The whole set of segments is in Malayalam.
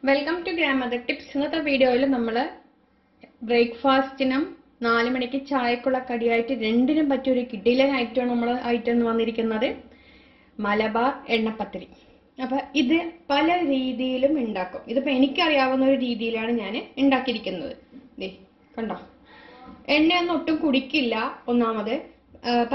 Welcome to grammar tips. ഇന്നത്തെ വീഡിയോയിൽ നമ്മൾ ബ്രേക്ക്ഫാസ്റ്റിനും 4 മണിക്ക് ചായക്കുള്ള കടിയായിട്ട് രണ്ടിനും പറ്റിയ ഒരു കിടിലൻ ഐറ്റമാണ് നമ്മൾ ഐറ്റം വന്നിരിക്കുന്നത്, മലബാർ എണ്ണപ്പത്തിരി. അപ്പം ഇത് പല രീതിയിലും ഉണ്ടാക്കും. ഇതിപ്പോൾ എനിക്കറിയാവുന്ന ഒരു രീതിയിലാണ് ഞാൻ ഉണ്ടാക്കിയിരിക്കുന്നത്. കണ്ടോ, എണ്ണയൊന്നും ഒട്ടും കുടിക്കില്ല. ഒന്നാമത്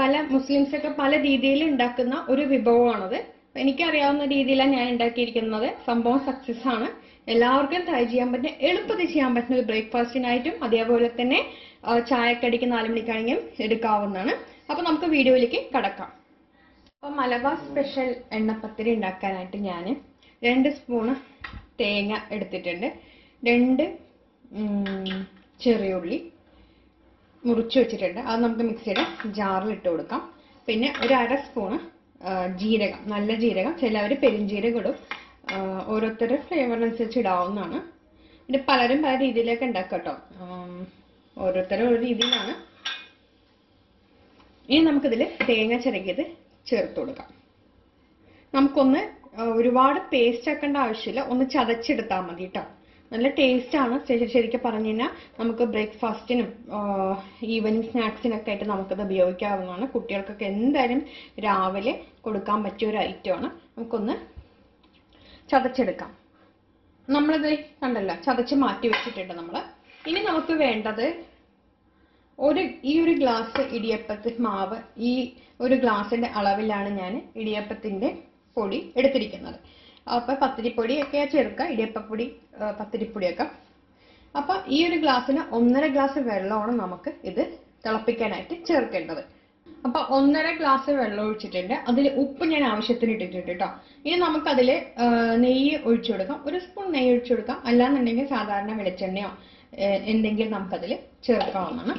പല മുസ്ലിംസൊക്കെ പല രീതിയിൽ ഉണ്ടാക്കുന്ന ഒരു വിഭവമാണത്. എനിക്കറിയാവുന്ന രീതിയിലാണ് ഞാൻ ഉണ്ടാക്കിയിരിക്കുന്നത്. സംഭവം സക്സസ് ആണ്. എല്ലാവർക്കും ട്രൈ ചെയ്യാൻ പറ്റുന്ന, എളുപ്പത്തിൽ ചെയ്യാൻ പറ്റുന്ന ഒരു ബ്രേക്ക്ഫാസ്റ്റിനായിട്ടും അതേപോലെ തന്നെ ചായക്കടിക്ക് 4 മണിക്കാണെങ്കിലും എടുക്കാവുന്നതാണ്. അപ്പം നമുക്ക് വീഡിയോയിലേക്ക് കടക്കാം. അപ്പം മലബാർ സ്പെഷ്യൽ എണ്ണപ്പത്തിരി ഉണ്ടാക്കാനായിട്ട് ഞാൻ 2 സ്പൂണ് തേങ്ങ എടുത്തിട്ടുണ്ട്, 2 ചെറിയ ഉള്ളി മുറിച്ച് വെച്ചിട്ടുണ്ട്. അത് നമുക്ക് മിക്സിയുടെ ജാറിൽ ഇട്ട് കൊടുക്കാം. പിന്നെ ഒരു 1/2 സ്പൂണ് ജീരകം, നല്ല ജീരകം, ചിലവർ പെരുംജീരകം ഇടും. ഓരോരുത്തരുടെ ഫ്ലേവറിനനുസരിച്ച് ഇടാവുന്നതാണ്. പിന്നെ പലരും പല രീതിയിലൊക്കെ ഉണ്ടാക്കാം കേട്ടോ, ഓരോരുത്തരും ഓരോ രീതിയിലാണ്. ഇനി നമുക്കിതിൽ തേങ്ങ ചിരകിയത് ചേർത്ത് കൊടുക്കാം. നമുക്കൊന്ന് ഒരുപാട് പേസ്റ്റ് ആക്കേണ്ട ആവശ്യമില്ല, ഒന്ന് ചതച്ചെടുത്താൽ മതി കേട്ടോ. നല്ല ടേസ്റ്റാണ്. ശരിക്കും പറഞ്ഞു കഴിഞ്ഞാൽ നമുക്ക് ബ്രേക്ക്ഫാസ്റ്റിനും ഈവനിങ് സ്നാക്സിനൊക്കെ ആയിട്ട് നമുക്കത് ഉപയോഗിക്കാവുന്നതാണ്. കുട്ടികൾക്കൊക്കെ എന്തായാലും രാവിലെ കൊടുക്കാൻ പറ്റിയ ഒരു ഐറ്റമാണ്. നമുക്കൊന്ന് ചതച്ചെടുക്കാം. നമ്മളിത് കണ്ടല്ലോ, ചതച്ച് മാറ്റി വെച്ചിട്ടുണ്ട് നമ്മൾ. ഇനി നമുക്ക് വേണ്ടത് ഈ ഒരു ഗ്ലാസ് ഇടിയപ്പത്തിന് മാവ്, ഈ ഒരു ഗ്ലാസിന്റെ അളവിലാണ് ഞാൻ ഇടിയപ്പത്തിന്റെ പൊടി എടുത്തിരിക്കുന്നത്. അപ്പം പത്തിരിപ്പൊടിയൊക്കെ ചേർക്കുക, ഇടിയപ്പപ്പൊടി, പത്തിരിപ്പൊടിയൊക്കെ. അപ്പം ഈ ഒരു ഗ്ലാസ്സിന് 1.5 ഗ്ലാസ് വെള്ളമാണ് നമുക്ക് ഇത് തിളപ്പിക്കാനായിട്ട് ചേർക്കേണ്ടത്. അപ്പൊ 1.5 ഗ്ലാസ് വെള്ളം ഒഴിച്ചിട്ടുണ്ട്. അതിൽ ഉപ്പ് ഞാൻ ആവശ്യത്തിന് ഇട്ടിട്ടുണ്ട് കേട്ടോ. ഇനി നമുക്കതിൽ നെയ്യ് ഒഴിച്ചു കൊടുക്കാം. 1 സ്പൂൺ നെയ്യ് ഒഴിച്ചു കൊടുക്കാം. അല്ലാന്നുണ്ടെങ്കിൽ സാധാരണ വെളിച്ചെണ്ണയോ എന്തെങ്കിലും നമുക്കതിൽ ചേർക്കാവുന്നതാണ്.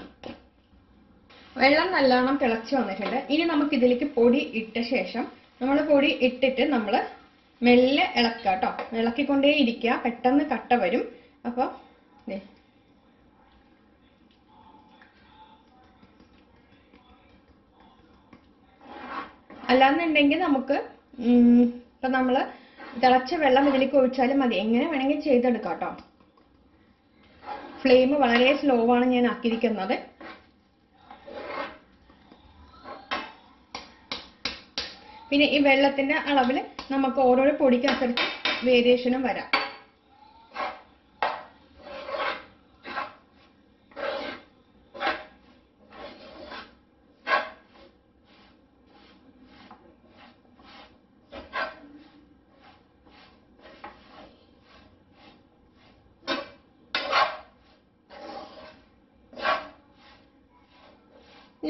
വെള്ളം നല്ലോണം തിളച്ച് വന്നിട്ടുണ്ട്. ഇനി നമുക്ക് ഇതിലേക്ക് പൊടി ഇട്ട ശേഷം നമ്മൾ പൊടി ഇട്ടിട്ട് നമ്മൾ മെല്ലെ ഇളക്കുക കേട്ടോ. ഇളക്കിക്കൊണ്ടേ ഇരിക്കുക, പെട്ടെന്ന് കട്ട വരും. അപ്പോൾ അല്ലാന്നുണ്ടെങ്കിൽ നമുക്ക് ഇപ്പൊ നമ്മൾ തിളച്ച വെള്ളം ഇതിലേക്ക് ഒഴിച്ചാലും മതി, എങ്ങനെ വേണമെങ്കിൽ ചെയ്തെടുക്കാം കേട്ടോ. ഫ്ലെയിം വളരെ സ്ലോ ആണ് ഞാൻ ആക്കിയിരിക്കുന്നത്. പിന്നെ ഈ വെള്ളത്തിന്റെ അളവിൽ നമുക്ക് ഓരോരോ പൊടിക്കനുസരിച്ച് വേരിയേഷനും വരാം.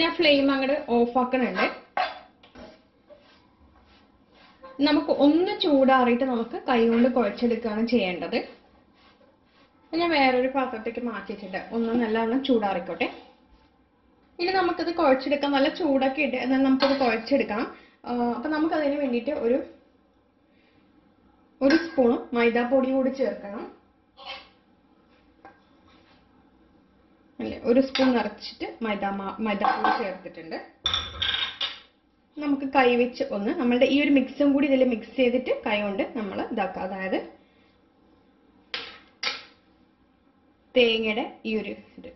ഞാൻ ഫ്ലെയിം അങ്ങോട്ട് ഓഫ് ആക്കണുണ്ട്. നമുക്ക് ഒന്ന് ചൂടാറിയിട്ട് നമുക്ക് കൈ കൊണ്ട് കുഴച്ചെടുക്കുകയാണ് ചെയ്യേണ്ടത്. ഞാൻ വേറൊരു പാത്രത്തേക്ക് മാറ്റിയിട്ടുണ്ട്, ഒന്ന് നല്ലവണ്ണം ചൂടാറിക്കോട്ടെ. ഇനി നമുക്കിത് കുഴച്ചെടുക്കാം. നല്ല ചൂടൊക്കെ ഇട്ട് എന്നാൽ നമുക്കത് കുഴച്ചെടുക്കണം. അപ്പം നമുക്കതിന് വേണ്ടിയിട്ട് ഒരു സ്പൂൺ മൈദാപ്പൊടി കൂടി ചേർക്കണം. അല്ലേ, 1 സ്പൂൺ നിറച്ചിട്ട് മൈദാപ്പൊടി ചേർത്തിട്ടുണ്ട്. നമുക്ക് കൈ വെച്ച് നമ്മളുടെ ഈ ഒരു മിക്സും കൂടി ഇതിൽ മിക്സ് ചെയ്തിട്ട് കൈ കൊണ്ട് നമ്മൾ ഇതാക്കുക. അതായത് തേങ്ങയുടെ ഈ ഒരു ഇത്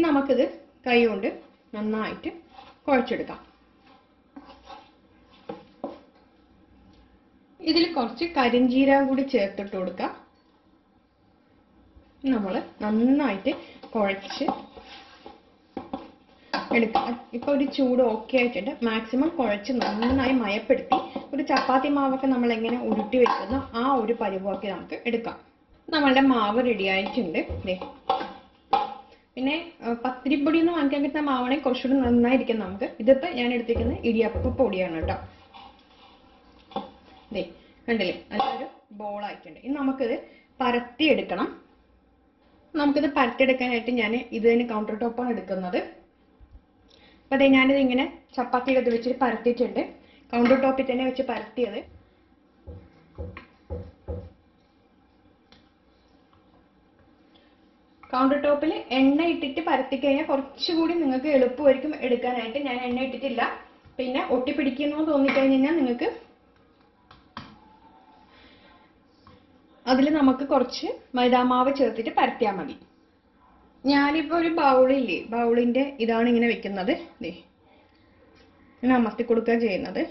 നമുക്കിത് കൈ കൊണ്ട് നന്നായിട്ട് കുഴച്ചെടുക്കാം. ഇതിൽ കുറച്ച് കരിഞ്ജീരകം കൂടി ചേർത്തിട്ട് കൊടുക്കാം. നമ്മൾ നന്നായിട്ട് കുഴച്ച് എടുക്കാം. ഇപ്പൊ ഒരു ചൂട് ഓക്കെ ആയിട്ടുണ്ട്. മാക്സിമം കുഴച്ച് നന്നായി മയപ്പെടുത്തി ഒരു ചപ്പാത്തി മാവൊക്കെ നമ്മൾ എങ്ങനെ ഉരുട്ടി വെക്കുന്നോ ആ ഒരു പരുവമൊക്കെ നമുക്ക് എടുക്കാം. നമ്മളുടെ മാവ് റെഡി ആയിട്ടുണ്ട്. പിന്നെ പത്തിരിപ്പൊടി എന്ന് വാങ്ങിക്കാൻ കിട്ടുന്ന മാവാണെങ്കിൽ കുറച്ചുകൂടി നന്നായിരിക്കും നമുക്ക്. ഇതിപ്പോ ഞാൻ എടുത്തിരിക്കുന്ന ഇടിയപ്പ പൊടിയാണ് കേട്ടോ. കണ്ടില്ലേ, നല്ലൊരു ബോളായിട്ടുണ്ട്. ഇനി നമുക്കിത് പരത്തിയെടുക്കണം. നമുക്കിത് പരത്തിയെടുക്കാനായിട്ട് ഞാൻ ഇത് തന്നെ കൗണ്ടർ ടോപ്പാണ് എടുക്കുന്നത്. അപ്പൊ ഞാനിത് ഇങ്ങനെ ചപ്പാത്തിയുടെ വെച്ച് പരത്തിയിട്ടുണ്ട്. കൗണ്ടർ ടോപ്പിൽ തന്നെ വെച്ച് പരത്തിയത്. കൗണ്ടർ ടോപ്പിൽ എണ്ണ ഇട്ടിട്ട് പരത്തി കഴിഞ്ഞാൽ കുറച്ചുകൂടി നിങ്ങൾക്ക് എളുപ്പമായിരിക്കും എടുക്കാനായിട്ട്. ഞാൻ എണ്ണ ഇട്ടിട്ടില്ല. പിന്നെ ഒട്ടിപ്പിടിക്കുന്നു തോന്നിക്കഴിഞ്ഞാൽ നിങ്ങൾക്ക് അതിൽ നമുക്ക് കുറച്ച് മൈദാമാവ് ചേർത്തിട്ട് പരത്തിയാൽ മതി. ഞാനിപ്പോൾ ഒരു ബൗളില്ലേ, ബൗളിൻ്റെ ഇതാണ് ഇങ്ങനെ വെക്കുന്നത്. ഇങ്ങനെ അമർത്തി കൊടുക്കുക ചെയ്യുന്നത്.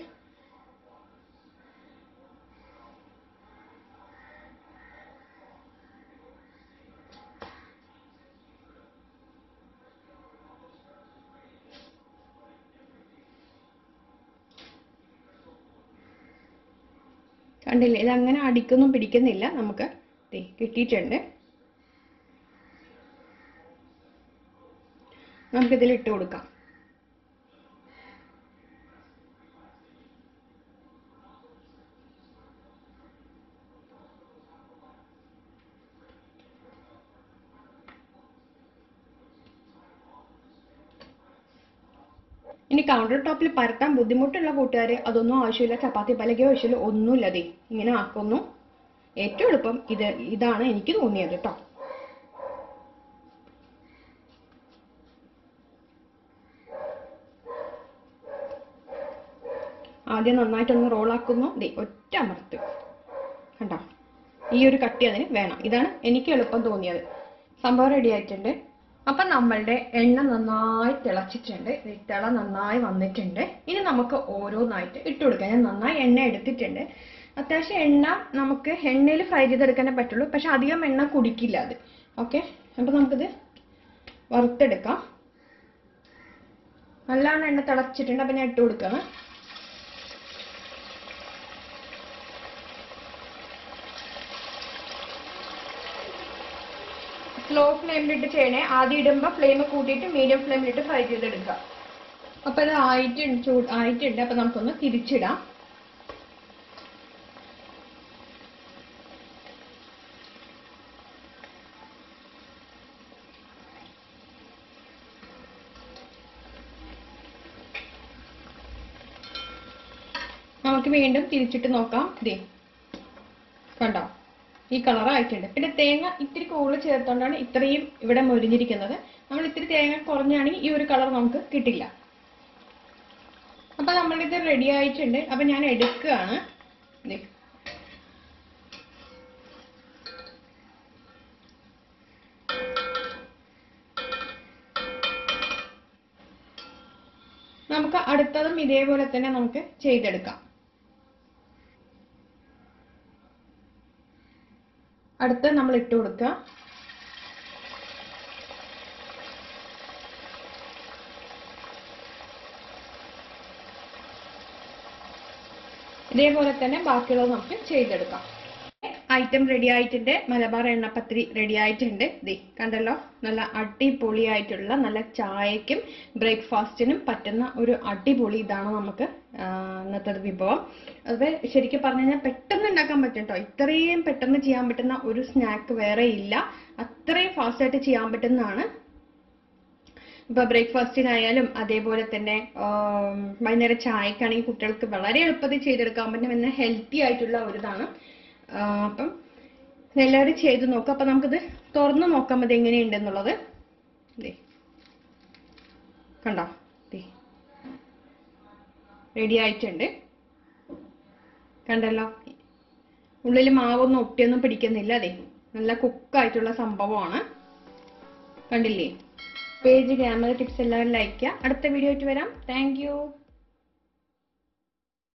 കണ്ടില്ലേ, ഇതങ്ങനെ അടിക്കൊന്നും പിടിക്കുന്നില്ല. നമുക്ക് കിട്ടിയിട്ടുണ്ട്. നമുക്കിതിൽ ഇട്ട് കൊടുക്കാം. ഇനി കൗണ്ടർ ടോപ്പിൽ പരത്താൻ ബുദ്ധിമുട്ടുള്ള കൂട്ടുകാർ അതൊന്നും ആവശ്യമില്ല. ചപ്പാത്തി പലകയോ ആവശ്യമില്ല, ഒന്നുമില്ലതേ ഇങ്ങനെ ആക്കുന്നു. ഏറ്റവും എളുപ്പം ഇതാണ് എനിക്ക് തോന്നിയത് കേട്ടോ. ആദ്യം നന്നായിട്ടൊന്ന് റോളാക്കുന്നു. ഒറ്റ അമർത്ത്. കണ്ടോ, ഈ ഒരു കട്ടി അതിന് വേണം. ഇതാണ് എനിക്ക് എളുപ്പം തോന്നിയത്. സംഭവം റെഡി ആയിട്ടുണ്ട്. അപ്പം നമ്മളുടെ എണ്ണ നന്നായി തിളച്ചിട്ടുണ്ട്. തിള നന്നായി വന്നിട്ടുണ്ട്. ഇനി നമുക്ക് ഓരോന്നായിട്ട് ഇട്ട് കൊടുക്കാം. ഞാൻ നന്നായി എണ്ണ എടുത്തിട്ടുണ്ട്. അത്യാവശ്യം എണ്ണ നമുക്ക് എണ്ണയിൽ ഫ്രൈ ചെയ്തെടുക്കാനേ പറ്റുള്ളൂ. പക്ഷെ അധികം എണ്ണ കുടിക്കില്ല അത്. ഓക്കെ, അപ്പം നമുക്കിത് വറുത്തെടുക്കാം. നല്ലോണം എണ്ണ തിളച്ചിട്ടുണ്ട്. അപ്പം ഞാൻ ഇട്ട് കൊടുക്കണം. സ്ലോ ഫ്ലെയിമിലിട്ട് ചെയ്യണേ. ആദ്യം ഇടുമ്പോൾ ഫ്ലെയിം കൂട്ടിയിട്ട് മീഡിയം ഫ്ലെയിമിലിട്ട് ഫ്രൈ ചെയ്തെടുക്കുക. അപ്പോൾ ഇത് ആയിട്ടുണ്ട്. അപ്പോൾ നമുക്കൊന്ന് തിരിച്ചിടാം. നമുക്ക് വീണ്ടും തിരിച്ചിട്ട് നോക്കാം. കണ്ടോ, ഈ കളറായിട്ടുണ്ട്. പിന്നെ തേങ്ങ ഇത്തിരി കൂടുതൽ ചേർത്തോണ്ടാണ് ഇത്രയും ഇവിടെ മൊരിഞ്ഞിരിക്കുന്നത്. നമ്മൾ ഇത്തിരി തേങ്ങ കുറഞ്ഞാണെങ്കിൽ ഈ ഒരു കളർ നമുക്ക് കിട്ടില്ല. അപ്പൊ നമ്മളിത് റെഡി ആയിട്ടുണ്ട്. അപ്പൊ ഞാൻ എടുക്കുകയാണ്. നമുക്ക് അടുത്തതും ഇതേപോലെ തന്നെ നമുക്ക് ചെയ്തെടുക്കാം. അടുത്ത നമ്മൾ ഇട്ട് കൊടുക്കുക. ഇതേപോലെ തന്നെ ബാക്കിയുള്ളത് നമുക്ക് ചെയ്തെടുക്കാം. ഐറ്റം റെഡി ആയിട്ടുണ്ട്. മലബാർ എണ്ണപ്പത്തിരി റെഡി ആയിട്ടുണ്ട്. കണ്ടല്ലോ, നല്ല അടിപൊളിയായിട്ടുള്ള നല്ല ചായക്കും ബ്രേക്ക്ഫാസ്റ്റിനും പറ്റുന്ന ഒരു അടിപൊളി ഇതാണ് നമുക്ക് ഇന്നത്തെ വിഭവം. അത് ശരിക്കും പറഞ്ഞു കഴിഞ്ഞാൽ പെട്ടെന്ന് ഉണ്ടാക്കാൻ പറ്റും കേട്ടോ. ഇത്രയും പെട്ടെന്ന് ചെയ്യാൻ പറ്റുന്ന ഒരു സ്നാക്ക് വേറെ ഇല്ല. അത്രയും ഫാസ്റ്റായിട്ട് ചെയ്യാൻ പറ്റുന്നതാണ്. ഇപ്പൊ ബ്രേക്ക്ഫാസ്റ്റിനായാലും അതേപോലെ തന്നെ വൈകുന്നേരം ചായക്കാണെങ്കിൽ കുട്ടികൾക്ക് വളരെ എളുപ്പത്തിൽ ചെയ്തെടുക്കാൻ പറ്റും. എന്നാൽ ഹെൽത്തി ആയിട്ടുള്ള ഒരിതാണ്. അപ്പം എല്ലാവരും ചെയ്ത് നോക്കാം. അപ്പം നമുക്കിത് തുറന്ന് നോക്കാം അത് എങ്ങനെയുണ്ടെന്നുള്ളത്. കണ്ടോ, റെഡി ആയിട്ടുണ്ട്. കണ്ടല്ലോ, ഉള്ളിൽ മാവൊന്നും ഒട്ടിയൊന്നും പിടിക്കുന്നില്ല. നല്ല കുക്കായിട്ടുള്ള സംഭവമാണ്. കണ്ടില്ലേ? പേജ് ഗ്രാമർ ടിപ്സ് എല്ലാവരും ലൈക്ക് ചെയ്യുക. അടുത്ത വീഡിയോ ആയിട്ട് വരാം. Thank you.